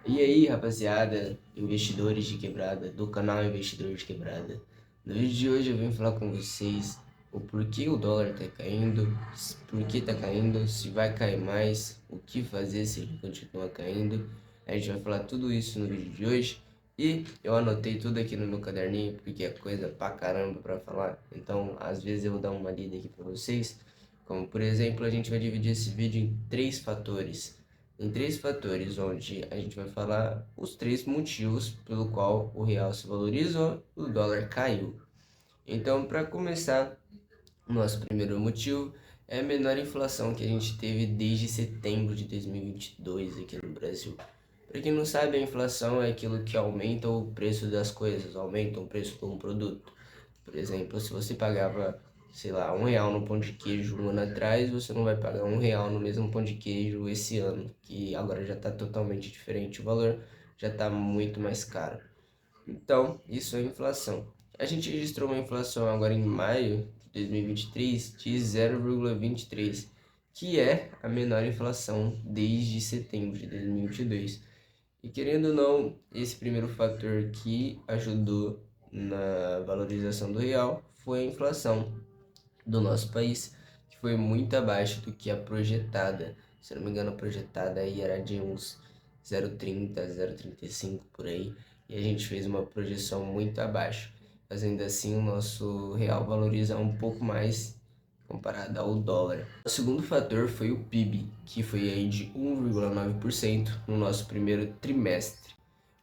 E aí, rapaziada, investidores de quebrada, do canal Investidor de Quebrada. No vídeo de hoje eu vim falar com vocês o porquê o dólar tá caindo, por que tá caindo, se vai cair mais, o que fazer se ele continuar caindo. A gente vai falar tudo isso no vídeo de hoje. E eu anotei tudo aqui no meu caderninho, porque é coisa pra caramba pra falar. Então, às vezes eu vou dar uma lida aqui pra vocês. Como, por exemplo, a gente vai dividir esse vídeo em três fatores onde a gente vai falar os três motivos pelo qual o real se valorizou, o dólar caiu. Então, para começar, o nosso primeiro motivo é a menor inflação que a gente teve desde setembro de 2022 aqui no Brasil. Para quem não sabe, a inflação é aquilo que aumenta o preço das coisas, aumenta o preço de um produto. Por exemplo, se você pagava, sei lá, R$ 1 no pão de queijo um ano atrás, você não vai pagar R$ 1 no mesmo pão de queijo esse ano, que agora já está totalmente diferente, o valor já está muito mais caro. Então, isso é inflação. A gente registrou uma inflação agora em maio de 2023 de 0,23, que é a menor inflação desde setembro de 2022. E querendo ou não, esse primeiro fator que ajudou na valorização do real foi a inflação do nosso país, que foi muito abaixo do que a projetada. Se eu não me engano, a projetada aí era de uns 0,30, 0,35 por aí, e a gente fez uma projeção muito abaixo. Mas ainda assim, o nosso real valoriza um pouco mais comparado ao dólar. O segundo fator foi o PIB, que foi aí de 1,9% no nosso primeiro trimestre.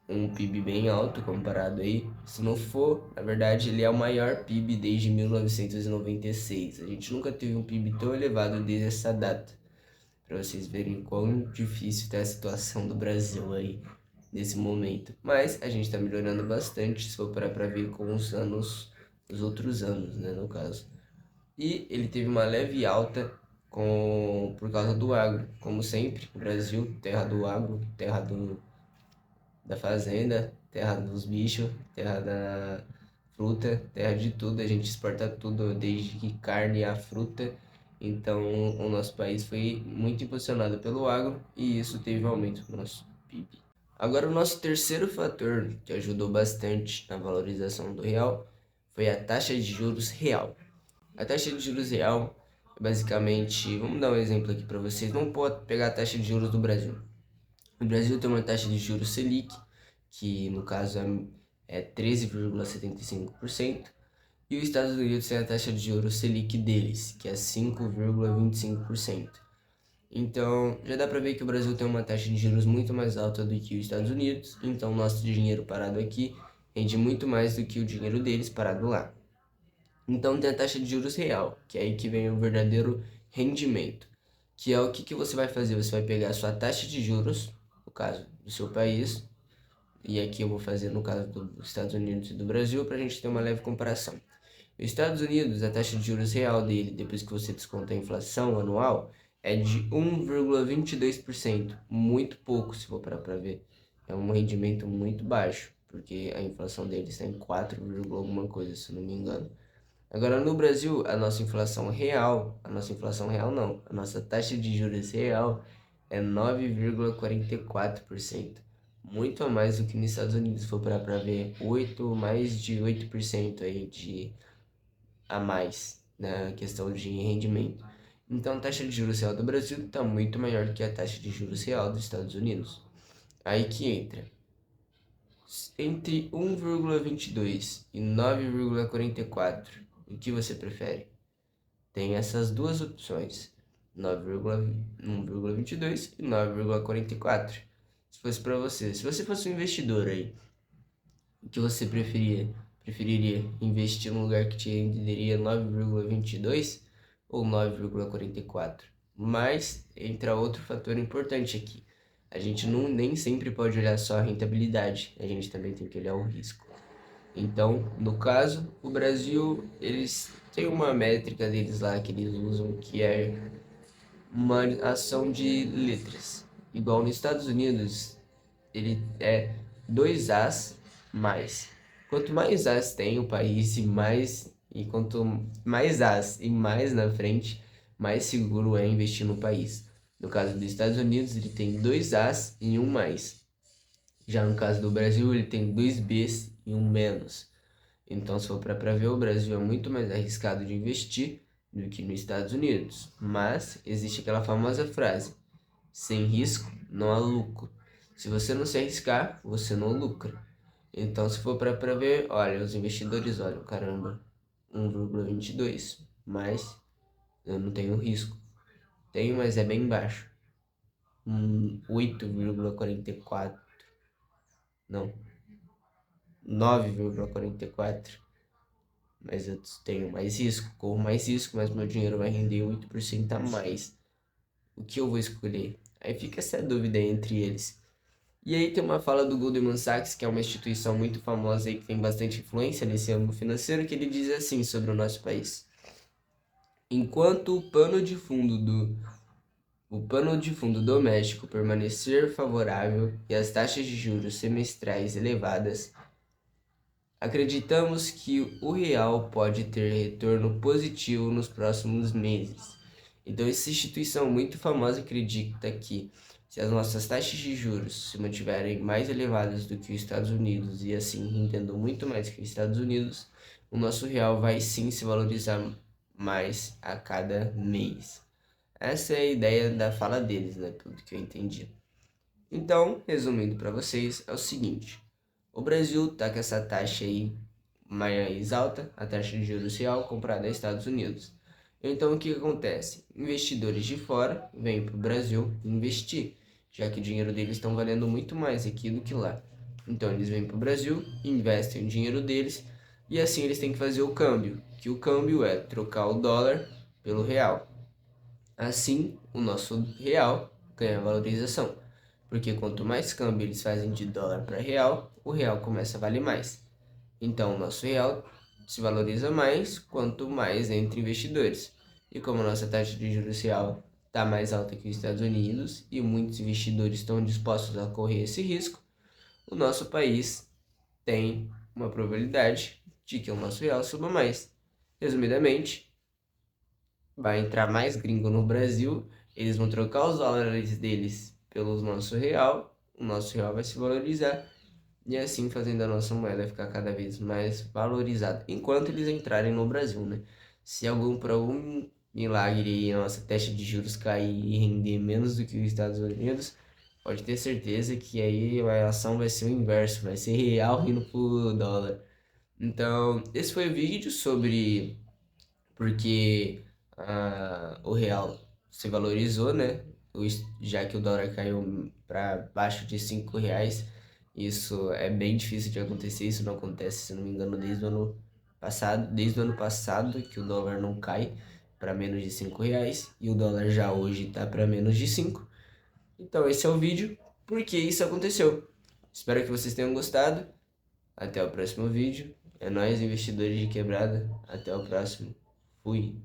Um PIB bem alto comparado aí. Se não for, na verdade, ele é o maior PIB desde 1996. A gente nunca teve um PIB tão elevado desde essa data. Para vocês verem quão difícil está a situação do Brasil aí nesse momento. Mas a gente está melhorando bastante, se for parar para ver com os anos, os outros anos, né, no caso. E ele teve uma leve alta por causa do agro. Como sempre, Brasil, terra do agro, terra da fazenda, terra dos bichos, terra da fruta, terra de tudo. A gente exporta tudo, desde carne a fruta. Então, o nosso país foi muito impulsionado pelo agro e isso teve um aumento no nosso PIB. Agora, o nosso terceiro fator que ajudou bastante na valorização do real foi a taxa de juros real. A taxa de juros real é basicamente, vamos dar um exemplo aqui para vocês, não pode pegar a taxa de juros do Brasil. O Brasil tem uma taxa de juros Selic, que no caso é 13,75%, e os Estados Unidos tem a taxa de juros Selic deles, que é 5,25%. Então, já dá para ver que o Brasil tem uma taxa de juros muito mais alta do que os Estados Unidos, então nosso dinheiro parado aqui rende muito mais do que o dinheiro deles parado lá. Então tem a taxa de juros real, que é aí que vem o verdadeiro rendimento, que é o que você vai fazer? Você vai pegar a sua taxa de juros, no caso do seu país, e aqui eu vou fazer no caso dos Estados Unidos e do Brasil, para a gente ter uma leve comparação. Nos Estados Unidos, a taxa de juros real dele, depois que você desconta a inflação anual, é de 1,22%, muito pouco se for para ver. É um rendimento muito baixo, porque a inflação dele está em 4, alguma coisa, se não me engano. Agora no Brasil, a nossa taxa de juros real é 9,44%. Muito a mais do que nos Estados Unidos, se for para ver, mais de 8% aí a mais na questão de rendimento. Então a taxa de juros real do Brasil está muito maior do que a taxa de juros real dos Estados Unidos. Aí que entra. Entre 1,22 e 9,44, o que você prefere? Tem essas duas opções, 9,1,22 e 9,44. Se fosse para você, se você fosse um investidor aí, o que você preferiria investir num lugar que te renderia 9,22 ou 9,44? Mas entra outro fator importante aqui. A gente nem sempre pode olhar só a rentabilidade, a gente também tem que olhar o risco. Então, no caso, o Brasil, eles têm uma métrica deles lá que eles usam, que é uma ação de letras. Igual nos Estados Unidos, ele é 2 As mais. Quanto mais As tem o país e quanto mais As e mais na frente, mais seguro é investir no país. No caso dos Estados Unidos, ele tem 2 As e um mais. Já no caso do Brasil, ele tem 2 Bs e um menos. Então, se for para ver, o Brasil é muito mais arriscado de investir do que nos Estados Unidos. Mas existe aquela famosa frase: sem risco, não há lucro. Se você não se arriscar, você não lucra. Então, se for para ver, olha, os investidores olham, caramba, 1,22, mas eu não tenho risco. Tenho, mas é bem baixo. 8,44. Não, 9,44. Mas eu tenho mais risco, corro mais risco, mas meu dinheiro vai render 8% a mais. O que eu vou escolher? Aí fica essa dúvida entre eles. E aí tem uma fala do Goldman Sachs, que é uma instituição muito famosa e que tem bastante influência nesse âmbito financeiro, que ele diz assim sobre o nosso país: enquanto o pano de fundo doméstico permanecer favorável e as taxas de juros semestrais elevadas, acreditamos que o real pode ter retorno positivo nos próximos meses. Então, essa instituição muito famosa acredita que se as nossas taxas de juros se mantiverem mais elevadas do que os Estados Unidos e assim rendendo muito mais que os Estados Unidos, o nosso real vai sim se valorizar mais a cada mês. Essa é a ideia da fala deles, né? Pelo que eu entendi. Então, resumindo para vocês, é o seguinte: o Brasil tá com essa taxa aí mais alta, a taxa de juros real comprada aos Estados Unidos. Então, o que acontece? Investidores de fora vêm para o Brasil investir, já que o dinheiro deles estão valendo muito mais aqui do que lá. Então, eles vêm para o Brasil, investem o dinheiro deles e assim eles têm que fazer o câmbio, que o câmbio é trocar o dólar pelo real. Assim, o nosso real ganha valorização, porque quanto mais câmbio eles fazem de dólar para real, o real começa a valer mais. Então, o nosso real se valoriza mais quanto mais entre investidores. E como a nossa taxa de juros real está mais alta que os Estados Unidos e muitos investidores estão dispostos a correr esse risco, o nosso país tem uma probabilidade de que o nosso real suba mais. Resumidamente, vai entrar mais gringo no Brasil, eles vão trocar os dólares deles pelo nosso real, o nosso real vai se valorizar e assim fazendo a nossa moeda ficar cada vez mais valorizada, enquanto eles entrarem no Brasil, né? Se por algum milagre a nossa taxa de juros cair e render menos do que os Estados Unidos, pode ter certeza que aí a ação vai ser o inverso, vai ser real indo pro dólar. Então, esse foi o vídeo sobre porque o real se valorizou, né? Já que o dólar caiu para baixo de R$ 5. Isso é bem difícil de acontecer, isso não acontece, se não me engano, desde o ano passado que o dólar não cai para menos de R$ 5 e o dólar já hoje está para menos de 5. Então esse é o vídeo, porque isso aconteceu. Espero que vocês tenham gostado. Até o próximo vídeo. É nóis, investidores de quebrada. Até o próximo. Fui.